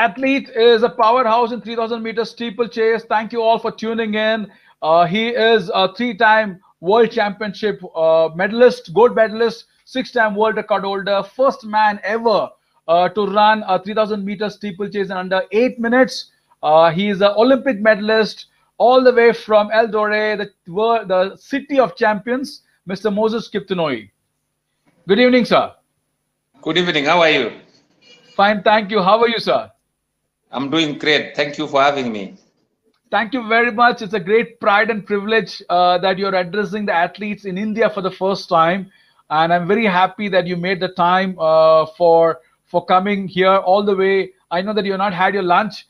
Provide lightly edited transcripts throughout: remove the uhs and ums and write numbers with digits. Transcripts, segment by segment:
athlete is a powerhouse in 3000 meters steeplechase. Thank you all for tuning in. He is a three-time world championship medalist, gold medalist, six-time world record holder, first man ever to run a 3000 meters steeplechase in under 8 minutes. He is an Olympic medalist all the way from Eldoret, the city of champions, Mr. Moses Kiptanui. Good evening, sir. Good evening. How are you? Fine, thank you. How are you, sir? I'm doing great. Thank you for having me. Thank you very much. It's a great pride and privilege that you're addressing the athletes in India for the first time. And I'm very happy that you made the time for coming here all the way. I know that you've not had your lunch,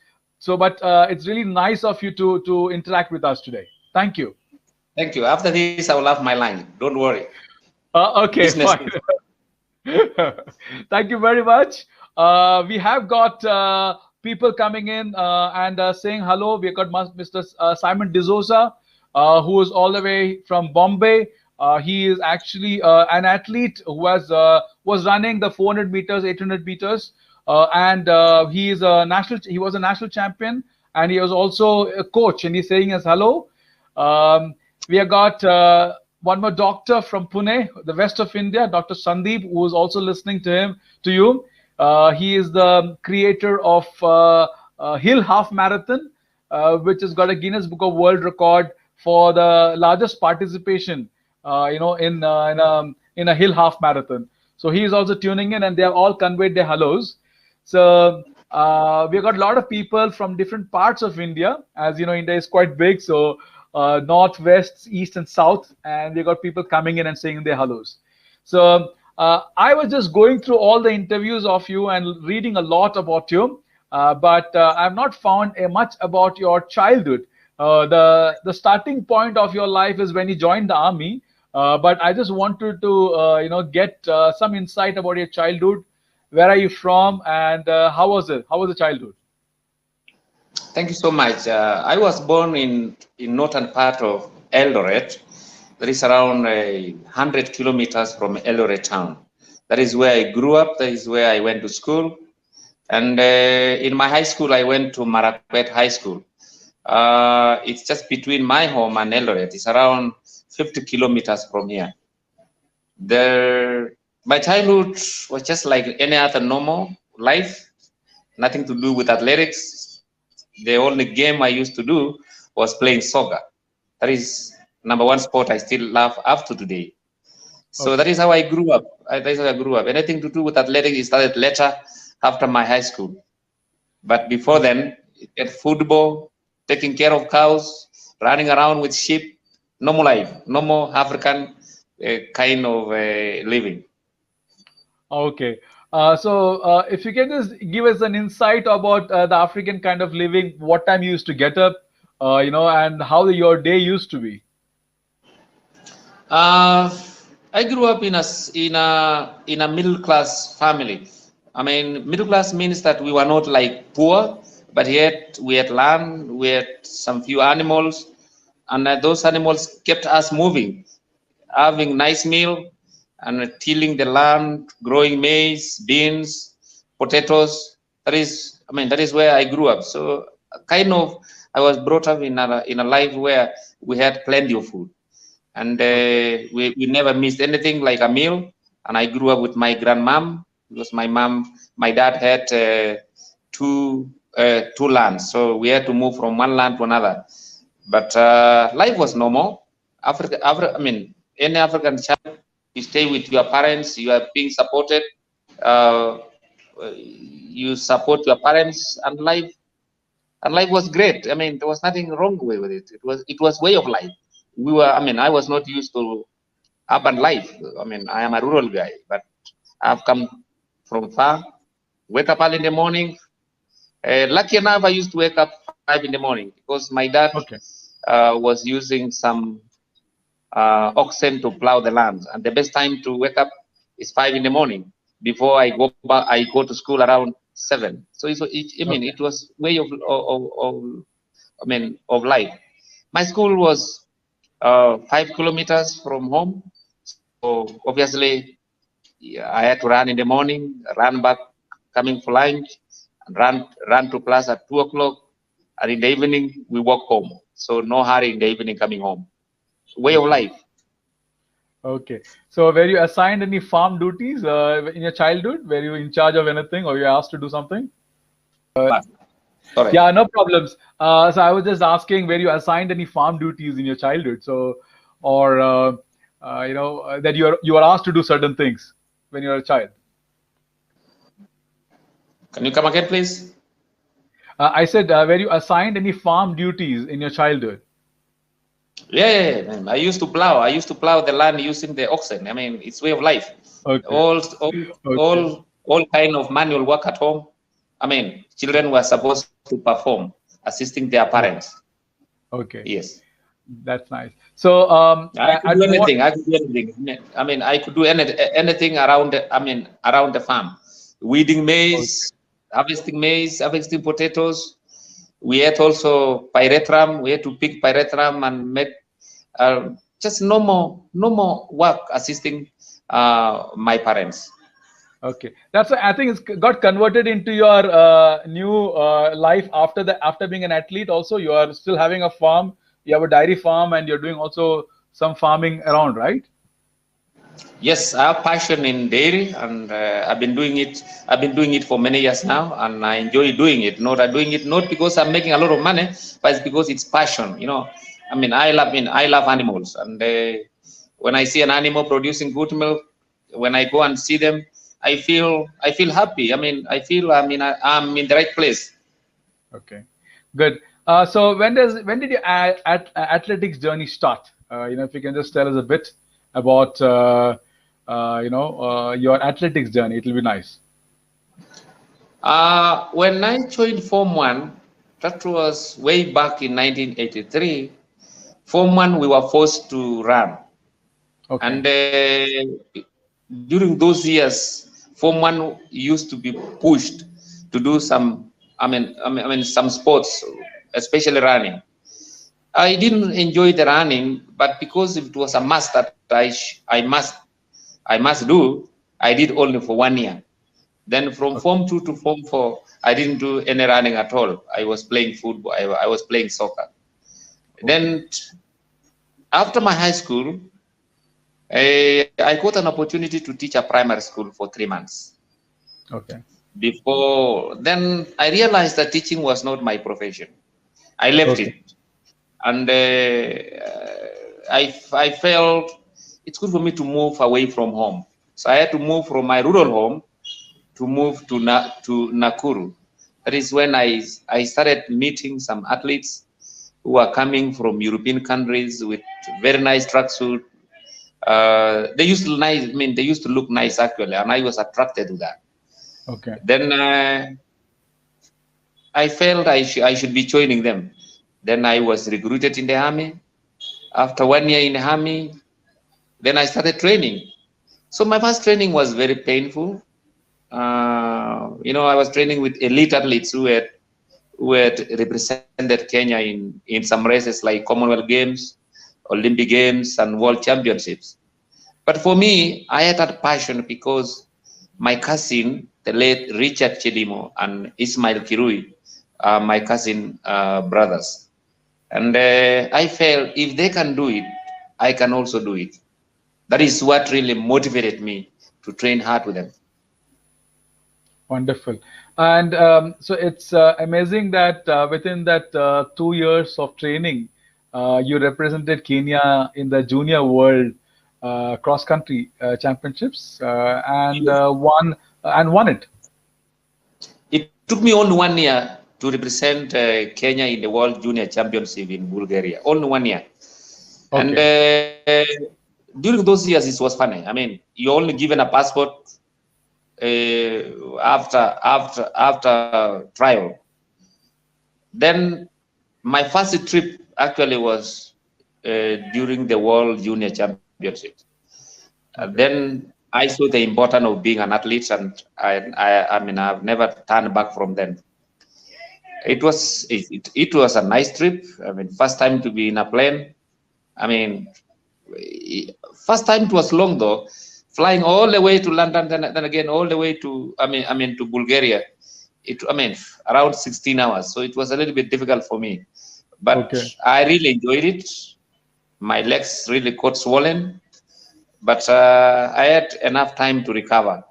but it's really nice of you to interact with us today. Thank you. Thank you. After this, I will have my lunch. Don't worry. Okay, Business. fine. Thank you very much. We have got people coming in and saying hello. We got Mr. Simon D'Souza, who is all the way from Bombay. He is actually an athlete who was running the 400 meters, 800 meters, and he was a national champion, and he was also a coach. And he's saying us hello. We have got one more doctor from Pune, the west of India, Dr. Sandeep, who is also listening to you. He is the creator of Hill Half Marathon, which has got a Guinness Book of World Record for the largest participation, in a Hill Half Marathon. So he is also tuning in, and they have all conveyed their hellos. So we've got a lot of people from different parts of India. As you know, India is quite big, so north, west, east, and south, and we got people coming in and saying their hellos. So I was just going through all the interviews of you and reading a lot about you, but I've not found much about your childhood. The starting point of your life is when you joined the army, but I just wanted to get some insight about your childhood. Where are you from, and how was it? How was the childhood? Thank you so much. I was born in northern part of Eldoret. That is around 100 kilometers from Eldoret town. That is where I grew up. That is where I went to school. And in my high school, I went to Marakwet High School. It's just between my home and Eldoret. It's around 50 kilometers from here. My childhood was just like any other normal life. Nothing to do with athletics. The only game I used to do was playing soccer. That is number one sport I still love up to today. So that is how I grew up. Anything to do with athletics, it started later after my high school. But before then, football, taking care of cows, running around with sheep, normal life, normal African kind of living. Okay. So if you can just give us an insight about the African kind of living, what time you used to get up, and how your day used to be. I grew up in a middle class family. I mean, middle class means that we were not like poor, but yet we had land, we had some few animals, and those animals kept us moving, having nice meal, and tilling the land, growing maize, beans, potatoes. That is where I grew up. So kind of, I was brought up in a life where we had plenty of food, and we never missed anything like a meal. And I grew up with my grandmom, because my dad had two lands, so we had to move from one land to another. But life was normal. Any African child, you stay with your parents, you are being supported, you support your parents, and life was great. I mean, there was nothing wrong with it. It was way of life. I was not used to urban life. I mean, I am a rural guy, but I've come from far. Wake up early in the morning. Lucky enough, I used to wake up 5 in the morning because my dad was using some oxen to plow the land, and the best time to wake up is 5 in the morning. Before I go back, I go to school around 7. So it was way of life. My school was 5 kilometers from home, so obviously I had to run in the morning, run back, coming for lunch, run to class at 2 o'clock, and in the evening we walk home. So no hurry in the evening coming home. Way of life. Okay. So were you assigned any farm duties in your childhood? Were you in charge of anything, or you asked to do something? Sorry. Yeah, no problems. So I was just asking, were you assigned any farm duties in your childhood? So, or that you are asked to do certain things when you're a child. Can you come again, please? I said, were you assigned any farm duties in your childhood? Yeah. I used to plow. I used to plow the land using the oxen. I mean, it's way of life. Okay. All kind of manual work at home. I mean, children were supposed to perform, assisting their parents. Okay. Yes. That's nice. So I could do anything. I mean, I could do anything around the farm, weeding maize, harvesting maize, harvesting potatoes. We ate also pyrethrum. We had to pick pyrethrum and make just no more work assisting my parents. Okay, that's why I think it's got converted into your new life after being an athlete. Also, you are still having a farm. You have a dairy farm, and you're doing also some farming around, right? Yes, I have passion in dairy, and I've been doing it. I've been doing it for many years now, and I enjoy doing it. Not because I'm making a lot of money, but it's because it's passion. You know, I love animals, and when I see an animal producing good milk, when I go and see them, I feel happy. I'm in the right place. Okay, good. So when did your athletics journey start? If you can just tell us a bit about your athletics journey, it will be nice. When I joined Form 1, that was way back in 1983. Form 1, we were forced to run. Okay. And during those years, Form 1 used to be pushed to do some sports, especially running. I didn't enjoy the running, but because it was a must that I must do, I did only for 1 year. Then from Form 2 to Form 4, I didn't do any running at all. I was playing football. I was playing soccer. Okay. Then after my high school, I got an opportunity to teach a primary school for 3 months. Okay. Before then, I realized that teaching was not my profession. I left it, and I felt it's good for me to move away from home. So I had to move from my rural home to move to Nakuru. That is when I started meeting some athletes who are coming from European countries with very nice tracksuit. They used to look nice actually, and I was attracted to that. Okay. Then I felt I should be joining them. Then I was recruited in the army. After 1 year in the army, then I started training. So my first training was very painful. I was training with elite athletes who had represented Kenya in some races like Commonwealth Games, Olympic Games, and World Championships. But for me, I had that passion because my cousin, the late Richard Chedimo and Ismail Kirui, are my cousin brothers. And I felt if they can do it, I can also do it. That is what really motivated me to train hard with them. Wonderful. And so it's amazing that within that 2 years of training, you represented Kenya in the Junior World cross-country championships and won it. It took me only 1 year to represent Kenya in the World Junior Championship in Bulgaria. Only 1 year. Okay. And during those years, it was funny. I mean, you're only given a passport after trial. Then my first trip actually was during the World Junior Championship. Then I saw the importance of being an athlete, and I've never turned back from then. It was a nice trip. First time to be in a plane. First time it was long though, flying all the way to London, then again all the way to to Bulgaria. I mean, around 16 hours. So it was a little bit difficult for me, but Okay. I really enjoyed it. My legs really got swollen, but I had enough time to recover.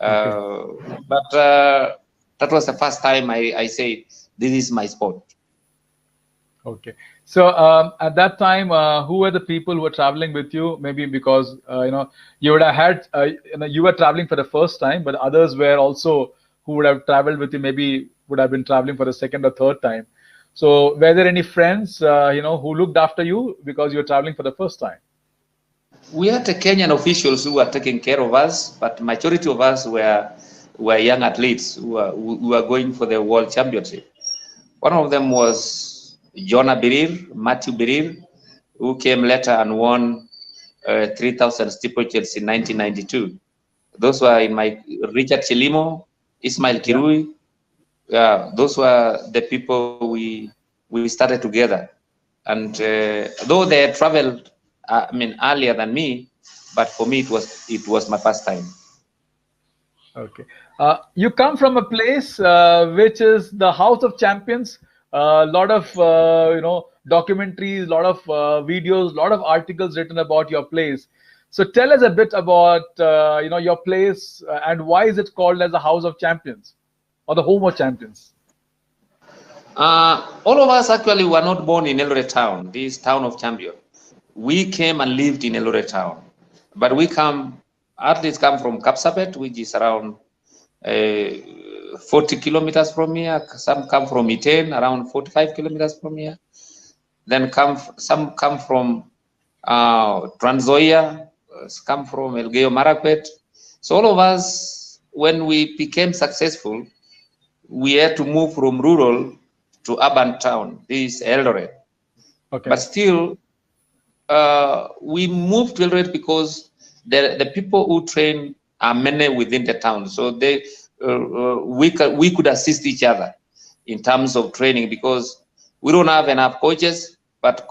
Okay. But that was the first time I say this is my sport. Okay. So at that time, who were the people who were traveling with you? Maybe because you would have had you were traveling for the first time, but others were also who would have traveled with you. Maybe would have been traveling for the second or third time. So were there any friends who looked after you because you were traveling for the first time? We had the Kenyan officials who were taking care of us, but majority of us were young athletes who were going for the world championship. One of them was Jonah Birir, Matthew Birir, who came later and won 3,000 steeplechase in 1992. Those were in my Richard Chilimo, Ismail Yeah. Kirui. Yeah, those were the people we started together. And though they had traveled, I mean, earlier than me, but for me it was my first time. Okay. You come from a place which is the House of Champions. A lot of documentaries, a lot of videos, a lot of articles written about your place. So tell us a bit about your place and why is it called as the House of Champions or the Home of Champions? All of us actually were not born in Eldoret town, this town of champion. We came and lived in Eldoret town, but athletes come from Kapsabet, which is around 40 kilometers from here. Some come from Iten, around 45 kilometers from here. Then some come from Trans Nzoia, come from Elgeyo Marakwet. So all of us, when we became successful, we had to move from rural to urban town. This is Eldoret. Okay. But still, we moved to Eldoret because the people who train are many within the town. So we could assist each other in terms of training because we don't have enough coaches, but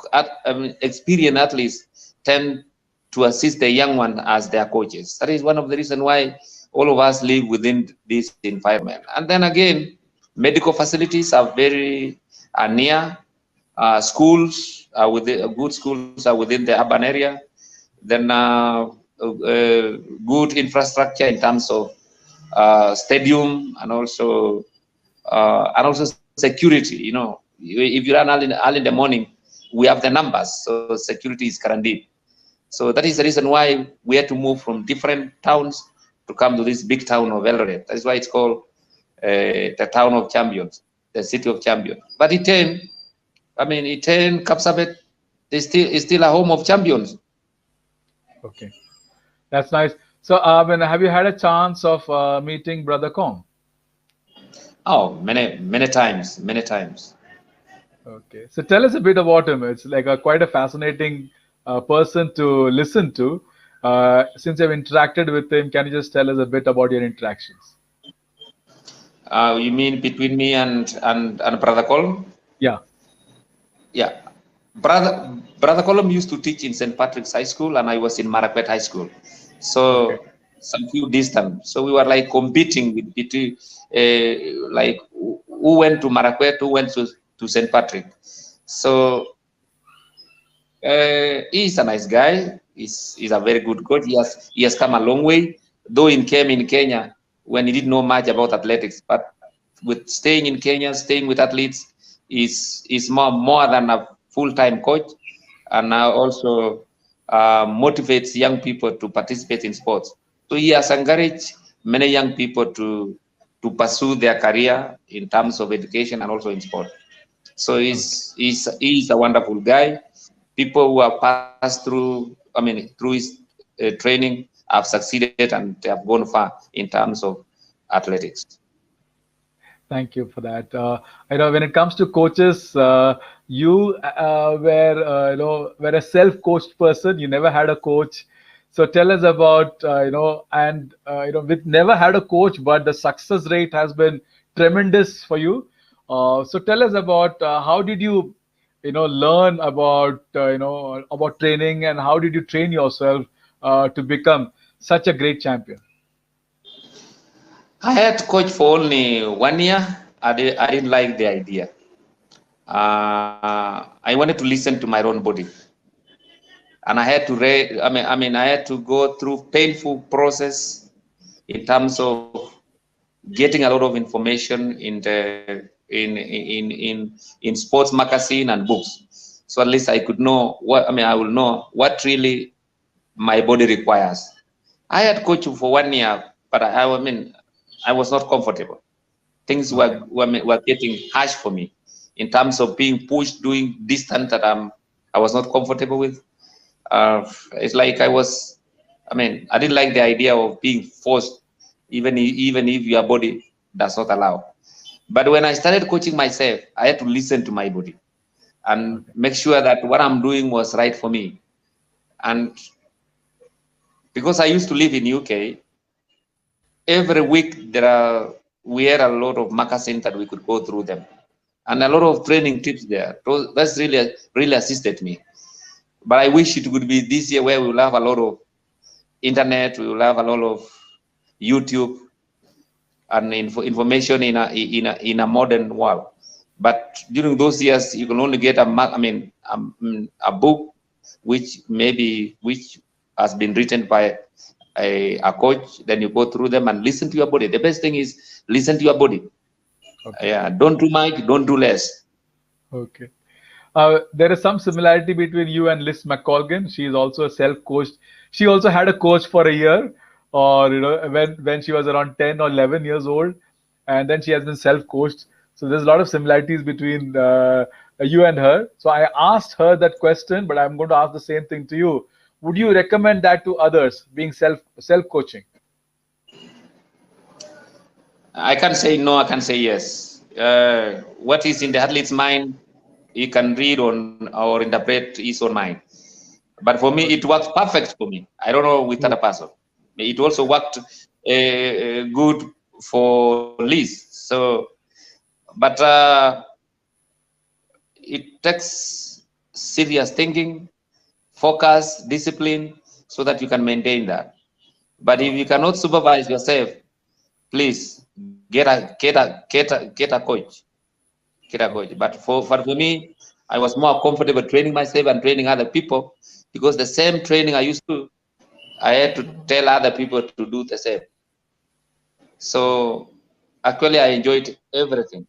experienced athletes tend to assist the young one as their coaches. That is one of the reasons why all of us live within this environment. And then again, medical facilities are near. Schools are good schools are within the urban area. Then good infrastructure in terms of stadium and also security. If you run early in the morning, we have the numbers, so security is guaranteed. So that is the reason why we had to move from different towns to come to this big town of Eldoret. That's why it's called the town of champions, the city of champions. But Iten, Kapsabet, is still a home of champions. Okay. That's nice. So have you had a chance of meeting Brother Kong? Oh, many times. Okay, so tell us a bit about him. It's like quite a fascinating person to listen to. Since you've interacted with him, can you just tell us a bit about your interactions? You mean between me and Brother Colum? Yeah. Yeah. Brother Colum used to teach in St. Patrick's High School, and I was in Marakwet High School. So Okay. some few distance. So we were like competing between like who went to Marakwet, who went to St. Patrick. So he's a nice guy. He's a very good coach. He has come a long way. Though he came in Kenya when he didn't know much about athletics, but with staying in Kenya, staying with athletes, is more than a full-time coach, and now also motivates young people to participate in sports. So he has encouraged many young people to pursue their career in terms of education and also in sport. So he's a wonderful guy. People who have passed through, through his training have succeeded and they have gone far in terms of athletics. Thank you for that. When it comes to coaches, you were a self-coached person. You never had a coach. So tell us about with never had a coach, but the success rate has been tremendous for you. So tell us about how did you learn about about training and how did you train yourself to become such a great champion? I had coach for only 1 year. I didn't like the idea. I wanted to listen to my own body, and I had to read. I had to go through painful process in terms of getting a lot of information in the in sports magazine and books. So at least I could know what I will know what really my body requires. I had coached for 1 year, but I was not comfortable. Things Okay. were getting harsh for me in terms of being pushed, doing distance that I was not comfortable with. It's like I didn't like the idea of being forced, even if your body does not allow. But when I started coaching myself, I had to listen to my body and Okay. make sure that what I'm doing was right for me. And because I used to live in UK, every week we had a lot of magazines that we could go through them, and a lot of training tips there. That's really assisted me. But I wish it would be this year where we will have a lot of internet, we will have a lot of YouTube and information in a modern world. But during those years, you can only get a book which has been written by a coach. Then you go through them and listen to your body. The best thing is listen to your body. Okay. Yeah, don't do much, don't do less. Okay. There is some similarity between you and Liz McColgan. She is also a self-coached. She also had a coach for a year, or when she was around 10 or 11 years old, and then she has been self-coached. So there's a lot of similarities between you and her. So I asked her that question, but I'm going to ask the same thing to you. Would you recommend that to others, being self-coaching? I can say no, I can say yes. What is in the athlete's mind, he can read on or interpret his own mind. But for me, it works perfect for me. I don't know with other person. It also worked good for Liz. So, but it takes serious thinking, focus, discipline, so that you can maintain that. But if you cannot supervise yourself, please get a coach. Get a coach. But for me, I was more comfortable training myself and training other people, because the same training I used to, I had to tell other people to do the same. So actually, I enjoyed everything.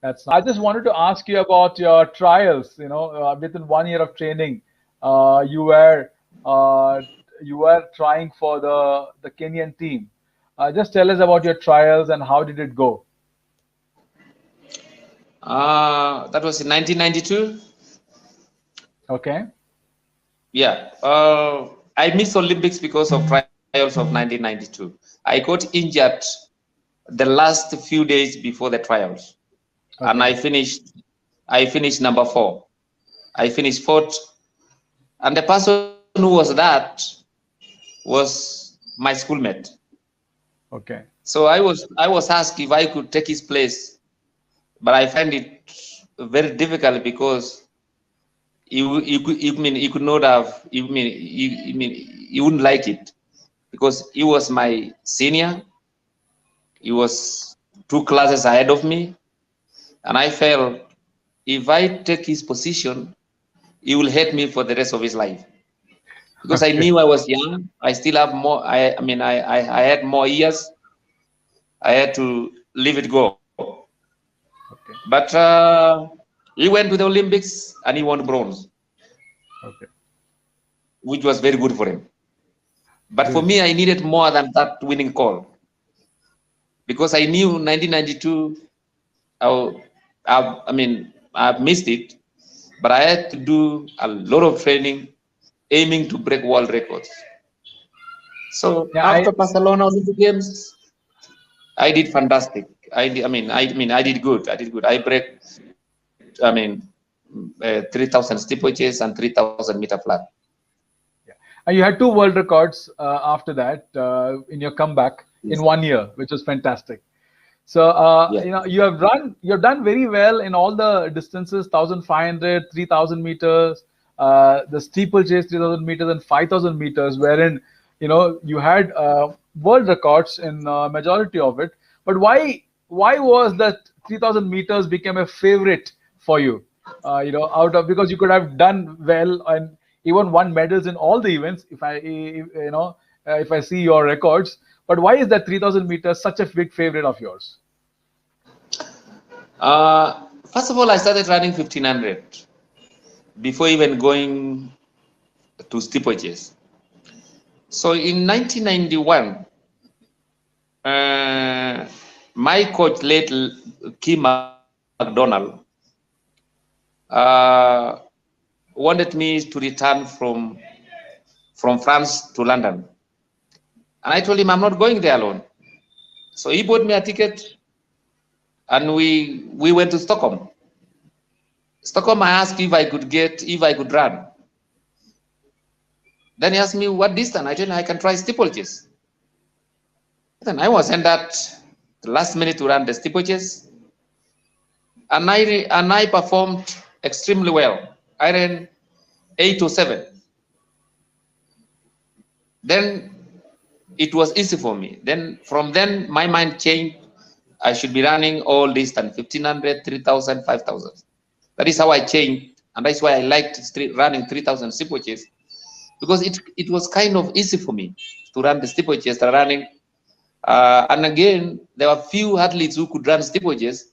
That's nice. I just wanted to ask you about your trials. Within 1 year of training, you were uh, trying for the Kenyan team. Just tell us about your trials and how did it go? That was in 1992. Okay. Yeah. I missed Olympics because of trials of 1992. I got injured the last few days before the trials, and Okay. I finished number 4. I finished fourth, and the person who was that was my schoolmate. Okay. So I was asked if I could take his place, but I find it very difficult because he could not have. He wouldn't like it because he was my senior. He was 2 classes ahead of me, and I felt if I take his position, he will hate me for the rest of his life. Because I Okay. knew I was young. I still have more. I had more years. I had to leave it go. Okay. But he went to the Olympics and he won bronze, Okay. which was very good for him. But for Good. me, I needed more than that winning call, because I knew 1992. I've missed it, but I had to do a lot of training, aiming to break world records. So Yeah. after Barcelona Olympic Games, I did fantastic. I did good. I did good. I break, 3,000 steeplechase and 3,000 meter flat. Yeah. And you had two world records after that in your comeback in Yes. 1 year, which was fantastic. So Yeah. you have done very well in all the distances: 1,500, 3,000 meters, the steeplechase 3,000 meters, and 5,000 meters, wherein you had world records in majority of it. But why was that 3,000 meters became a favorite for you? Out of, because you could have done well and even won medals in all the events. If I see your records, but why is that 3,000 meters such a big favorite of yours? First of all, I started running 1500 before even going to steeplechase. So in 1991, my coach, late 𝐀𝐥𝐥 wanted me to return from France to London. And I told him I'm not going there alone. So he bought me a ticket and we went to Stockholm. Stockholm, I asked if I could run. Then he asked me what distance. I told him I can try steeplechase. Then I was sent at the last minute to run the steeplechase. And I performed extremely well. I ran 8:07. Then it was easy for me. Then from then my mind changed. I should be running all distance, 1500, 3000, 5000. That is how I changed, and that's why I liked running 3000 steeplechase, because it was kind of easy for me to run the steeplechase running. And again, there were few athletes who could run steeplechase,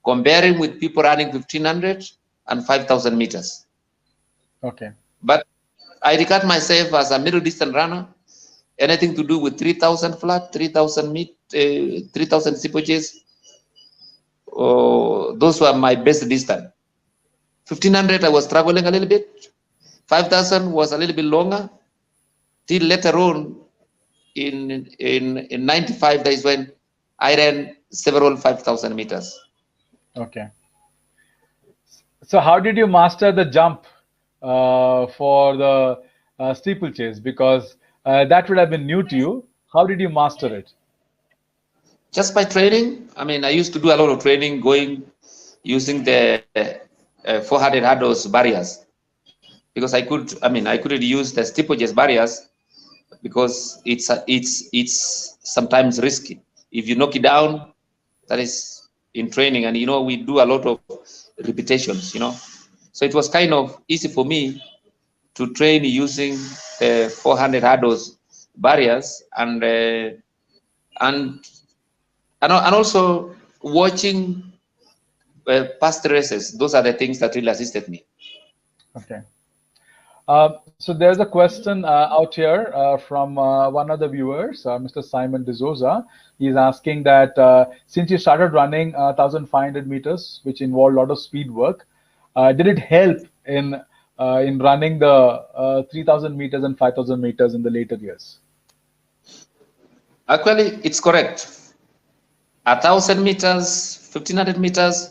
comparing with people running 1500 and 5000 meters. Okay. But I regard myself as a middle distance runner. Anything to do with 3000 flat, 3000 3000 steeplechase, those were my best distance. 1500 I was traveling a little bit. 5000 was a little bit longer. Till later on, in 95 days, when I ran several 5000 meters. Okay. So how did you master the jump for the steeplechase? Because that would have been new to you. How did you master it? Just by training. I mean, I used to do a lot of training, using the 400 hurdles barriers, because I couldn't use the steeplechase barriers because it's sometimes risky. If you knock it down, that is in training, and we do a lot of repetitions. So it was kind of easy for me to train using the 400 hurdles barriers, and also watching past races. Those are the things that really assisted me. Okay. So there's a question out here from one of the viewers, Mr. Simon D'Souza. He's asking that since you started running 1,500 meters, which involved a lot of speed work, did it help in running the 3,000 meters and 5,000 meters in the later years? Actually, it's correct. 1,000 meters, 1,500 meters,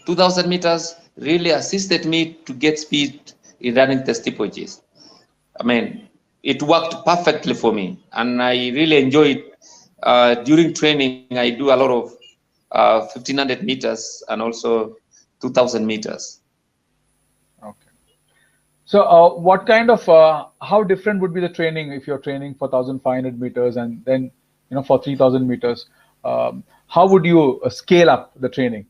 2,000 meters really assisted me to get speed in running the steeplechase. I mean, it worked perfectly for me, and I really enjoyed. During training, I do a lot of 1,500 meters and also 2,000 meters. Okay. So, what kind of how different would be the training if you're training for 1,500 meters and then for 3,000 meters? How would you scale up the training?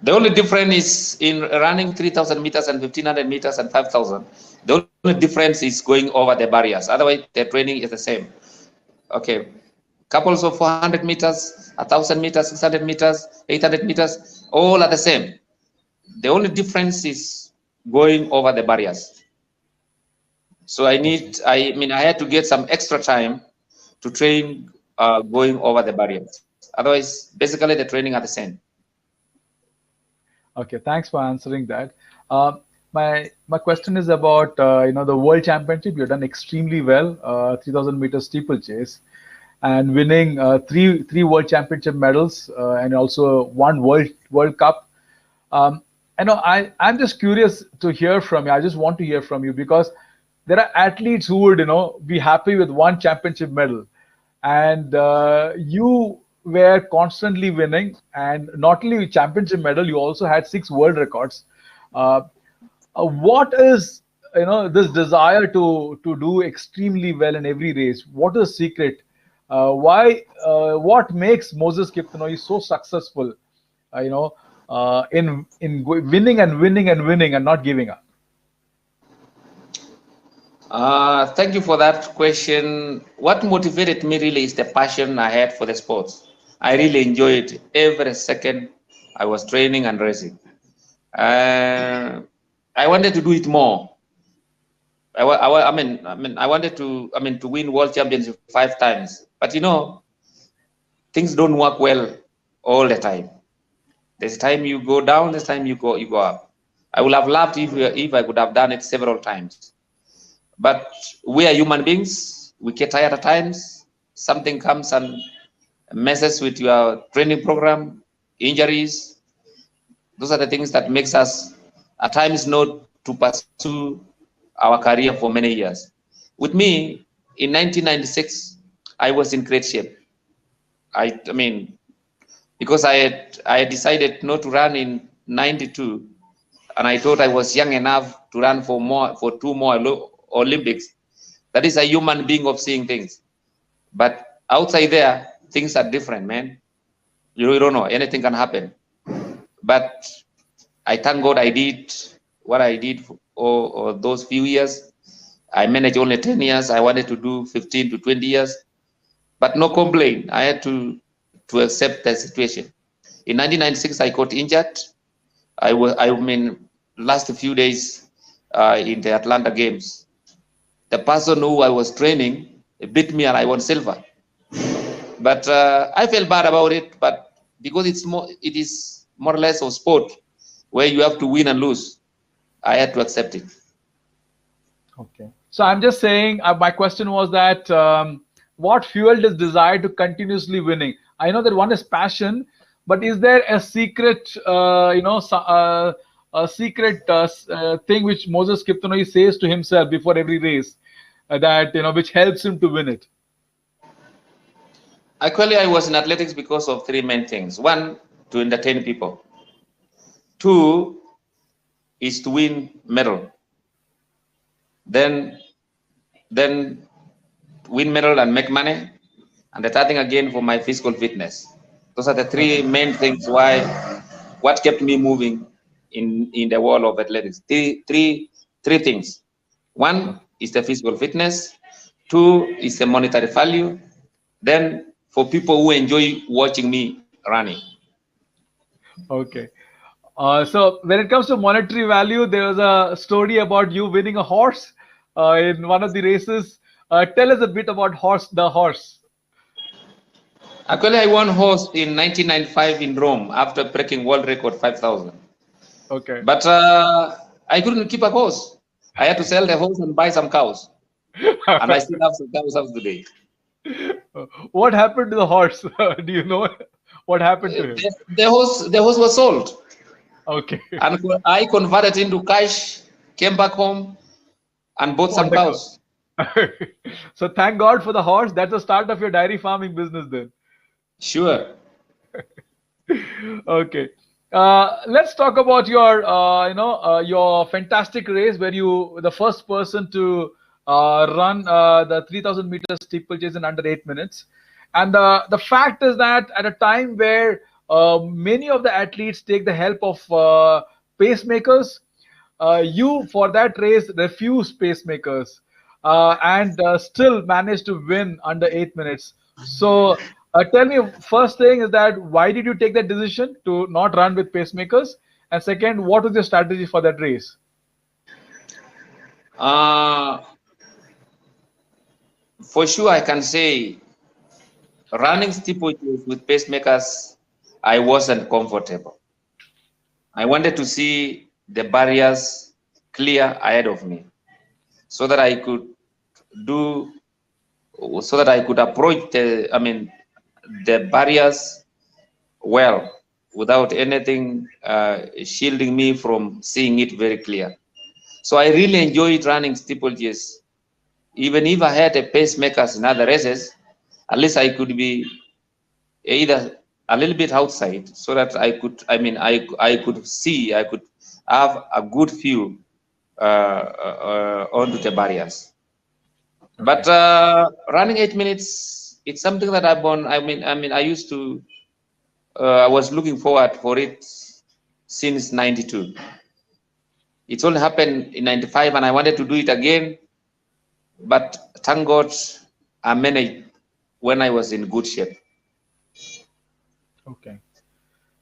The only difference is in running 3,000 meters and 1,500 meters and 5,000. The only difference is going over the barriers. Otherwise, the training is the same. Okay, couples of 400 meters, 1,000 meters, 600 meters, 800 meters, all are the same. The only difference is going over the barriers. So I had to get some extra time to train going over the barriers. Otherwise, basically the training are the same. Okay, thanks for answering that. My question is about the World Championship. You've done extremely well, 3,000 meters steeplechase, and winning three World Championship medals and also one World Cup. I'm just curious to hear from you. I just want to hear from you because there are athletes who would be happy with one championship medal, and you were constantly winning, and not only championship medal, you also had 6 world records. What is this desire to do extremely well in every race? What is the secret? Why? What makes Moses Kiptanui so successful? In winning and winning and winning and not giving up. Thank you for that question. What motivated me really is the passion I had for the sports. I really enjoyed every second I was training and racing. I wanted to do it more. I wanted to win world championship 5 times. But things don't work well all the time. There's time you go down, there's time you go up. I would have loved if I could have done it several times. But we are human beings. We get tired at times. Something comes and messes with your training program, injuries. Those are the things that makes us at times not to pursue our career for many years. With me, in 1996, I was in great shape. Because I had decided not to run in 92, and I thought I was young enough to run for 2 more Olympics. That is a human being of seeing things. But outside there, things are different, man. You don't know, anything can happen. But I thank God I did what I did for those few years. I managed only 10 years. I wanted to do 15 to 20 years, but no complaint. I had to accept the situation. In 1996, I got injured. Last few days in the Atlanta Games, the person who I was training beat me and I won silver. But I felt bad about it. But because it is more or less a sport where you have to win and lose, I had to accept it. Okay. So I'm just saying, my question was that what fueled his desire to continuously winning? I know that one is passion, but is there a secret, thing which Moses Kiptanui says to himself before every race which helps him to win it? Actually, I was in athletics because of 3 main things. 1, to entertain people. 2 is to win medal. Then win medal and make money. And the 3rd thing again for my physical fitness. Those are the 3 main things what kept me moving in the world of athletics. Three things. 1 is the physical fitness. 2 is the monetary value. Then for people who enjoy watching me running. Okay. So when it comes to monetary value, there was a story about you winning a horse in one of the races. Tell us a bit about the horse. Actually, I won horse in 1995 in Rome after breaking world record 5,000. Okay. But I couldn't keep a horse. I had to sell the horse and buy some cows. And I still have some cows up today. What happened to the horse? Do you know what happened to him? The horse was sold. Okay. And I converted into cash, came back home, and bought some cows. So thank God for the horse. That's the start of your dairy farming business then. Sure. Okay. Let's talk about your fantastic race where you the first person to run the 3,000 meters steeplechase in under 8 minutes. And the fact is that at a time where many of the athletes take the help of pacemakers, you for that race refused pacemakers and still managed to win under 8 minutes. So tell me, first thing is that why did you take that decision to not run with pacemakers? And second, what was your strategy for that race? For sure, I can say running steeplechase with pacemakers, I wasn't comfortable. I wanted to see the barriers clear ahead of me so that I could approach the barriers well without anything shielding me from seeing it very clear. So I really enjoyed running steeplechase. Even if I had a pacemakers in other races, at least I could be either a little bit outside so that I could see, I could have a good view onto the barriers. Okay. But running 8 minutes, it's something that I used to. I was looking forward for it since '92. It's only happened in '95, and I wanted to do it again. But thank God, I managed when I was in good shape. Okay.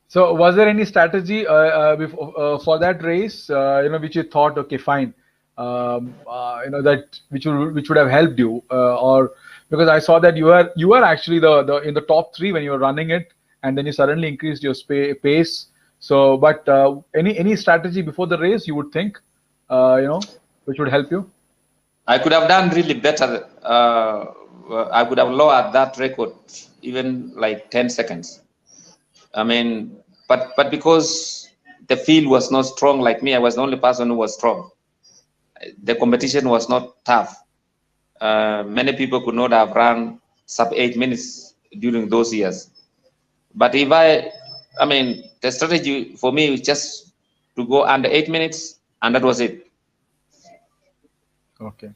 So, was there any strategy for that race? Which you thought, okay, fine, that which would have helped you, or because I saw that you were actually the in the top 3 when you were running it, and then you suddenly increased your pace. So, but any strategy before the race you would think, which would help you? I could have done really better. I could have lowered that record even like 10 seconds. I mean, but because the field was not strong like me, I was the only person who was strong. The competition was not tough. Many people could not have run sub 8 minutes during those years. But if the strategy for me was just to go under 8 minutes, and that was it. Okay.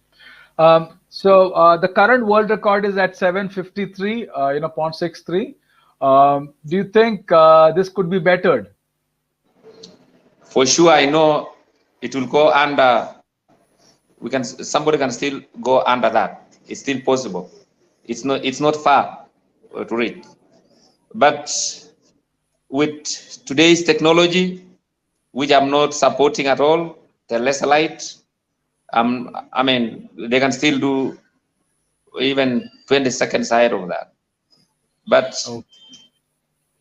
So the current world record is at 7:53, 0.63. Do you think this could be bettered? For sure, I know it will go under. Somebody can still go under that. It's still possible. It's not far to reach. But with today's technology, which I'm not supporting at all, the lesser light, they can still do even 20 seconds ahead of that. But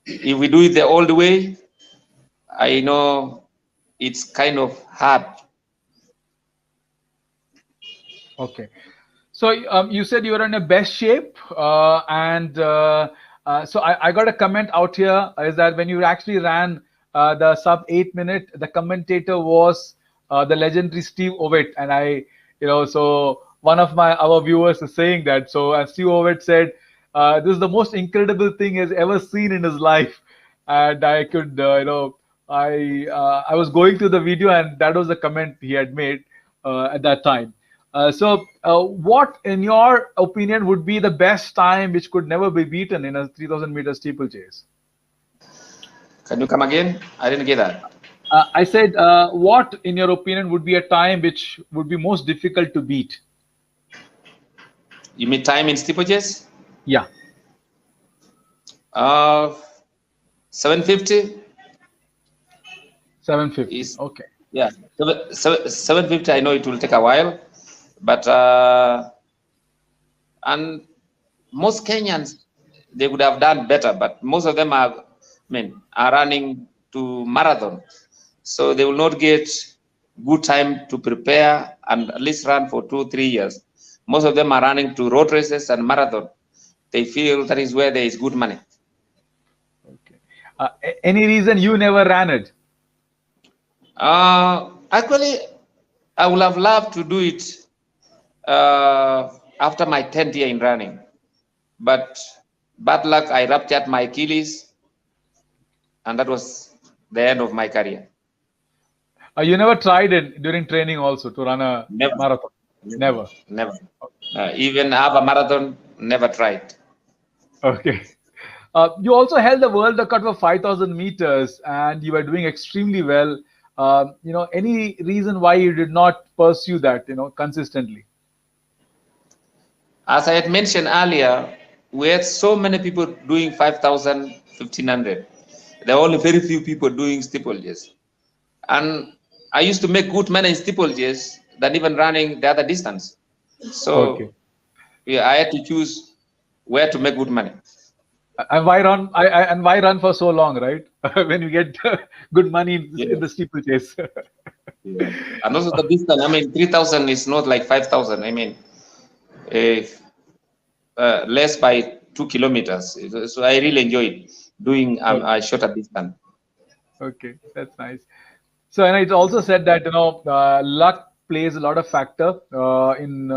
if we do it the old way, I know it's kind of hard. Okay. So you said you were in a best shape, and so I got a comment out here is that when you actually ran the sub 8 minute, the commentator was the legendary Steve Ovett, and so one of our viewers is saying that. So as Steve Ovett said, this is the most incredible thing he's ever seen in his life, and I could, I was going through the video, and that was the comment he had made at that time. So what, in your opinion, would be the best time which could never be beaten in a 3,000 meter steeplechase? Can you come again? I didn't get that. I said, what, in your opinion, would be a time which would be most difficult to beat? You mean time in steeplechase? Yeah. 750. 750. Okay. Yeah, 750. I know it will take a while, but and most Kenyans, they would have done better, but most of them are running to marathon, so they will not get good time to prepare and at least run for 2-3 years. Most of them are running to road races and marathon. They feel that is where there is good money. Okay. Any reason you never ran it? Actually, I would have loved to do it after my 10th year in running, but bad luck, I ruptured my Achilles, and that was the end of my career. You never tried it during training also to run a marathon? Never. Even have a marathon, never tried. Okay. You also held the world record for 5,000 meters, and you were doing extremely well. Any reason why you did not pursue that, consistently? As I had mentioned earlier, we had so many people doing 5,000, 1,500. There are only very few people doing steeplechase. And I used to make good money in steeplechase than even running the other distance. So yeah, I had to choose where to make good money. And why run? And why run for so long, right? When you get good money in the steeplechase. Yeah. And also the distance. 3,000 is not like 5,000. Less by 2 kilometers. So I really enjoyed doing a shorter distance. Okay, that's nice. So, and it also said that luck plays a lot of factor in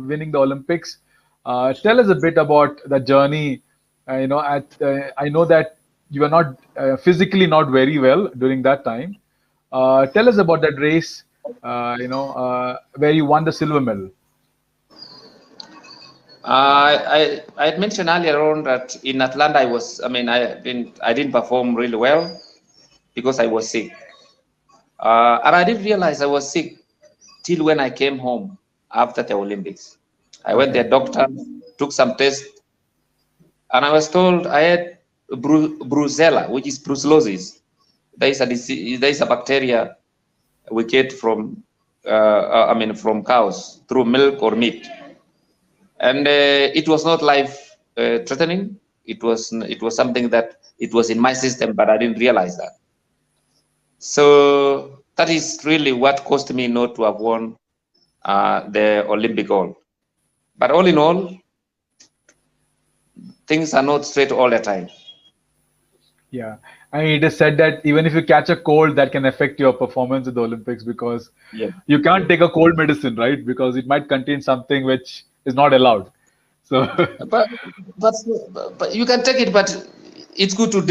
winning the Olympics. Tell us a bit about the journey. I know that you were not physically not very well during that time. Tell us about that race where you won the silver medal? I had mentioned earlier on that in Atlanta I didn't perform really well because I was sick, and I didn't realize I was sick till when I came home after the Olympics. I went to Okay. the doctor, took some tests, and I was told I had brucella, which is brucellosis. There is a disease, there is a bacteria we get from from cows through milk or meat, and it was not life threatening. It was something that it was in my system, but I didn't realize that. So that is really what caused me not to have won the Olympic gold. But all in all, things are not straight all the time. Yeah, I mean, it is said that even if you catch a cold, that can affect your performance at the Olympics because Yeah. you can't take a cold medicine, right? Because it might contain something which is not allowed. So, But but but you can take it, but it's good to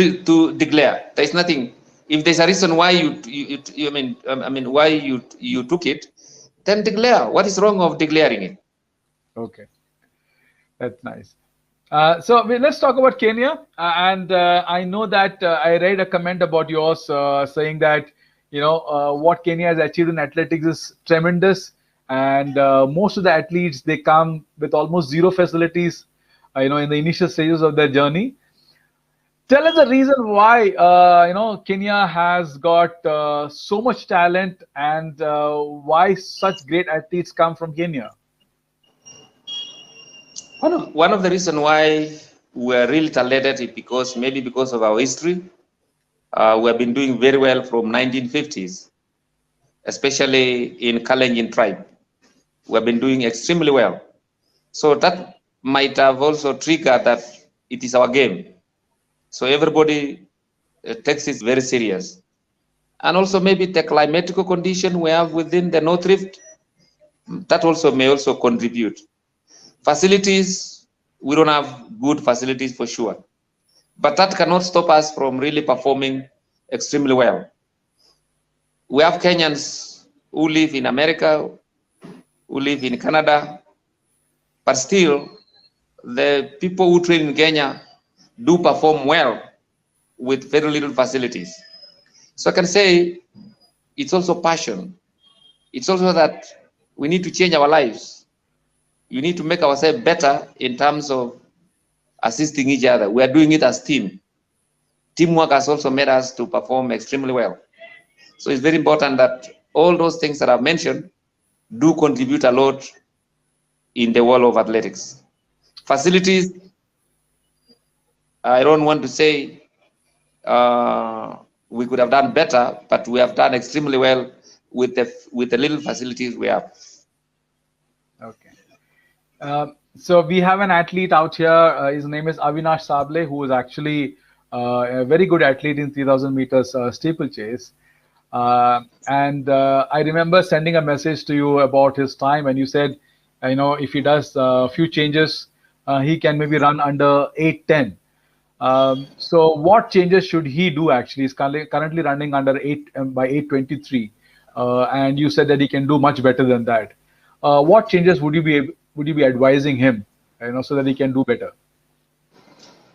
declare. There's nothing. If there's a reason why why you took it, then declare. What is wrong of declaring it? okay, that's nice. Let's talk about Kenya. And I know that I read a comment about yours saying that what Kenya has achieved in athletics is tremendous, and most of the athletes they come with almost zero facilities, in the initial stages of their journey. Tell us the reason why Kenya has got so much talent, and why such great athletes come from Kenya. One of the reasons why we're really talented is because of our history. We have been doing very well from 1950s, especially in Kalenjin tribe. We have been doing extremely well. So that might have also triggered that it is our game. So everybody takes it very serious. And also maybe the climatical condition we have within the North Rift, that also may also contribute. Facilities, we don't have good facilities for sure. But that cannot stop us from really performing extremely well. We have Kenyans who live in America, who live in Canada, but still the people who train in Kenya do perform well with very little facilities. So I can say it's also passion. It's also that we need to change our lives. You need to make ourselves better in terms of assisting each other. We are doing it as team. Teamwork has also made us to perform extremely well. So it's very important that all those things that I've mentioned do contribute a lot in the world of athletics. Facilities, I don't want to say we could have done better, but we have done extremely well with the little facilities we have. Okay. So we have an athlete out here. His name is Avinash Sable, who is actually a very good athlete in 3,000 meters steeplechase. And I remember sending a message to you about his time, and you said, if he does a few changes, he can maybe run under 8:10. So what changes should he do actually? He's currently running under 8 by 8:23, and you said that he can do much better than that. What changes would you be advising him, so that he can do better?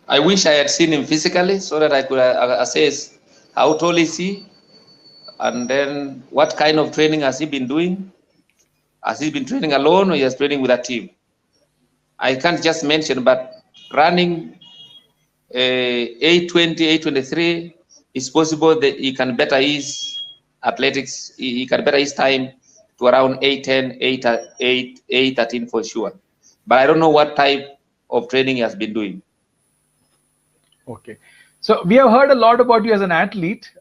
I wish I had seen him physically so that I could assess how tall is he, and then what kind of training has he been doing? Has he been training alone or he is training with a team? I can't just mention, but running 8:20, 8:23 is possible that he can better his athletics. He can better his time to around 8:10, 8:13 for sure. But I don't know what type of training he has been doing. Okay. So we have heard a lot about you as an athlete.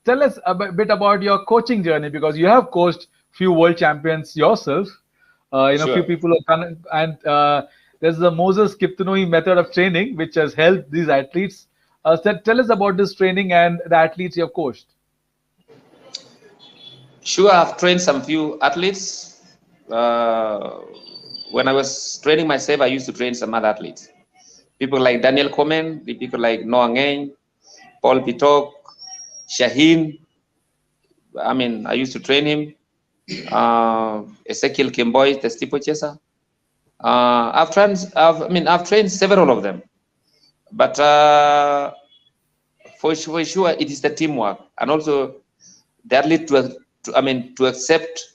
Tell us a bit about your coaching journey, because you have coached few world champions yourself. Sure. Few people and there's the Moses Kiptanui method of training, which has helped these athletes. So tell us about this training and the athletes you have coached. Sure, I've trained some few athletes. When I was training myself, I used to train some other athletes. People like Daniel Komen, people like Noah Ngeny, Paul Pitok, Shaheen. I used to train him. Ezekiel Kimboy, the steeplechaser. I've trained several of them, but for sure it is the teamwork, and also the athlete to accept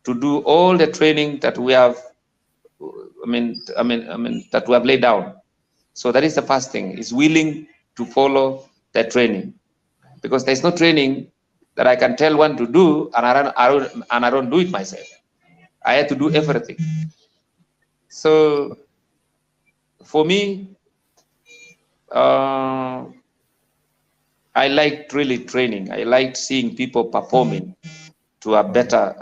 to do all the training that we have that we have laid down. So that is the first thing, is willing to follow the training, because there's no training that I can tell one to do and I don't do it myself. I had to do everything. So for me, I liked really training. I liked seeing people performing to a better,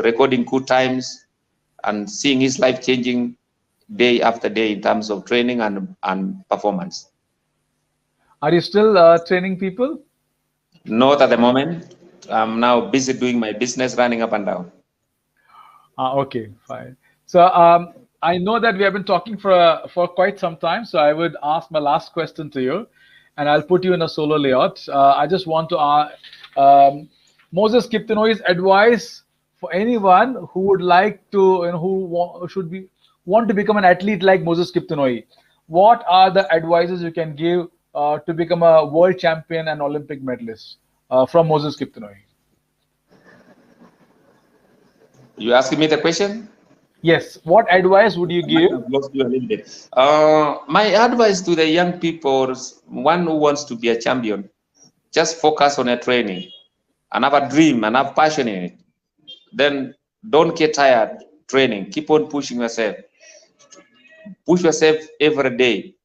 recording good times and seeing his life changing day after day in terms of training and performance. Are you still training people? Not at the moment. I'm now busy doing my business, running up and down. Okay, fine. So I know that we have been talking for quite some time, so I would ask my last question to you, and I'll put you in a solo layout. I just want to ask Moses Kiptanui's advice for anyone who would like to, want to become an athlete like Moses Kiptanui. What are the advices you can give to become a world champion and Olympic medalist from Moses Kiptanui? You asking me the question? Yes. What advice would you give? My advice to the young people, one who wants to be a champion, just focus on your training and have a dream and have passion in it. Then don't get tired training. Keep on pushing yourself. Push yourself every day.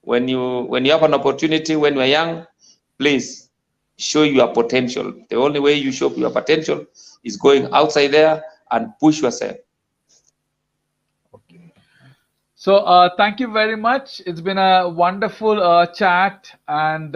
When you have an opportunity when you're young, please show your potential. The only way you show your potential is going outside there and push yourself. Okay. So thank you very much. It's been a wonderful chat, and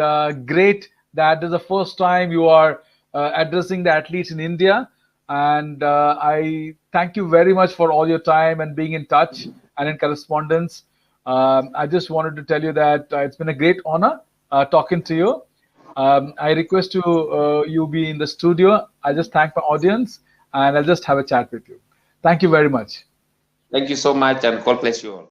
great that this is the first time you are addressing the athletes in India. And I thank you very much for all your time and being in touch and in correspondence. I just wanted to tell you that it's been a great honor talking to you. I request you be in the studio. I just thank my audience, and I'll just have a chat with you. Thank you very much. Thank you so much, and God bless you all.